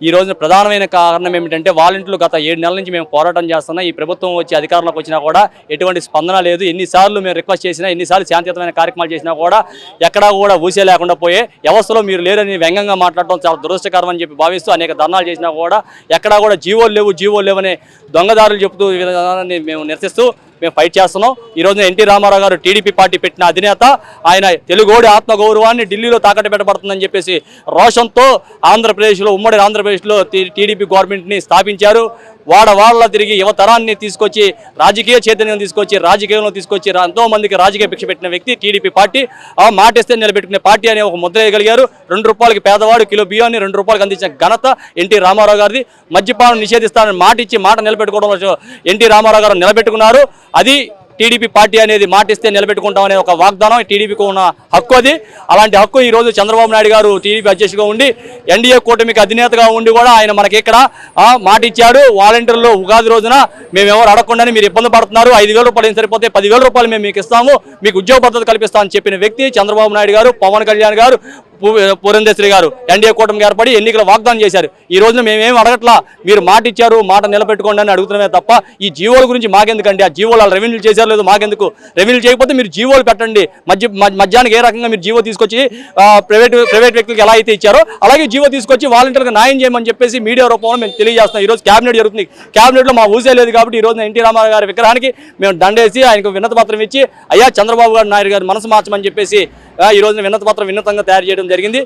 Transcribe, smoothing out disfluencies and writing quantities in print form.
ఈ రోజున ప్రధానమైన కారణం ఏమిటంటే వాలంటీర్లు గత 7 నెలల నుంచి మేము పోరాటం చేస్తున్నాం. ఈ ప్రభుత్వం వచ్చి అధికారంలోకి వచ్చినా కూడా ఎటువంటి స్పందన లేదు. ఎన్నిసార్లు మేము రిక్వెస్ట్ చేసినా, ఎన్నిసార్లు శాంతియుతమైన కార్యక్రమాలు చేసినా కూడా ఎక్కడా కూడా ఊసే లేకుండా పోయే, వ్యవస్థలో మీరు లేరని వ్యంగ్యంగా మాట్లాడటం చాలా దురదృష్టకరం అని చెప్పి భావిస్తూ అనేక ధర్నాలు చేసినా కూడా ఎక్కడా కూడా జీవోలు లేవు అనే దొంగదారులు చెబుతూ ఈ విధానాన్ని మేము నిరసిస్తూ మేము ఫైట్ చేస్తున్నాం. ఈ రోజున ఎన్టీ రామారావు గారు టీడీపీ పార్టీ పెట్టిన అధినేత, ఆయన తెలుగోడి ఆత్మగౌరవాన్ని ఢిల్లీలో తాకట్టు పెట్టబడుతుందని చెప్పేసి రోషంతో ఆంధ్రప్రదేశ్లో, ఉమ్మడి ఆంధ్రప్రదేశ్లో టీడీపీ గవర్నమెంట్ని స్థాపించారు. వాళ్ళ తిరిగి యువతరాన్ని తీసుకొచ్చి రాజకీయ చైతన్యం తీసుకొచ్చి రాజకీయంలో తీసుకొచ్చి ఎంతో మందికి రాజకీయ భిక్ష పెట్టిన వ్యక్తి టీడీపీ పార్టీ. ఆ మాటిస్తే నిలబెట్టుకునే పార్టీ అనే ఒక ముద్ర వేయగలిగారు. 2 రూపాయలకి పేదవాడు కిలో బియ్యాన్ని 2 రూపాయలకి అందించిన ఘనత ఎన్టీ రామారావు గారిది. మద్యపానం నిషేధిస్తానని మాట ఇచ్చి మాట నిలబెట్టుకోవడంలో ఎన్టీ రామారావు గారు నిలబెట్టుకున్నారు. అది టీడీపీ పార్టీ అనేది మాటిస్తే నిలబెట్టుకుంటామనే ఒక వాగ్దానం, టీడీపీకి ఉన్న హక్కు అది. అలాంటి హక్కు ఈ రోజు చంద్రబాబు నాయుడు గారు టీడీపీ అధ్యక్షుడిగా ఉండి ఎన్డీఏ కూటమికి అధినేతగా ఉండి కూడా ఆయన మనకి ఇక్కడ మాట ఇచ్చాడు. వాలంటీర్లు ఉగాది రోజున మేము ఎవరు అడగకుండానే మీరు ఇబ్బంది పడుతున్నారు, 5,000 రూపాయలు ఏం సరిపోతే 10,000 రూపాయలు మేము మీకు ఇస్తాము, మీకు ఉద్యోగ భద్రత కల్పిస్తామని చెప్పిన వ్యక్తి చంద్రబాబు నాయుడు గారు, పవన్ కళ్యాణ్ గారు, పురంధేశ్వరి గారు ఎన్డీఏ కూటమికి ఏర్పడి ఎన్నికల వాగ్దానం చేశారు. ఈ రోజున మేమేం అడగట్లా, మీరు మాట ఇచ్చారు, మాట నిలబెట్టుకోండి అని అడుగుతున్నామే తప్ప ఈ జీవోల గురించి మాకెందుకండి? ఆ జీవోలు వాళ్ళు రెవెన్యూ చేశారు లేదు మాకెందుకు? రెవెన్యూ చేయకపోతే మీరు జీవోలు పెట్టండి. మధ్యాహ్నానికి ఏ రకంగా మీరు జీవో తీసుకొచ్చి ప్రైవేట్ వ్యక్తులకు ఎలా అయితే ఇచ్చారో అలాగే జీవో తీసుకొచ్చి వాలంటీర్లకు న్యాయం చేయమని చెప్పేసి మీడియా రూపంలో మేము తెలియజేస్తాం. ఈరోజు క్యాబినెట్ జరుగుతుంది. క్యాబినెట్లో మా ఊసే లేదు కాబట్టి ఈ రోజున ఎన్టీ రామారావు గారి విగ్రహానికి మేము దండేసి ఆయనకు వినతి పత్రం ఇచ్చి అయ్యా చంద్రబాబు నాయుడు గారు మనసు మార్చమని చెప్పేసి ఈ రోజున వినతి పత్రం వినూతంగా తయారు చేయడం జరిగింది.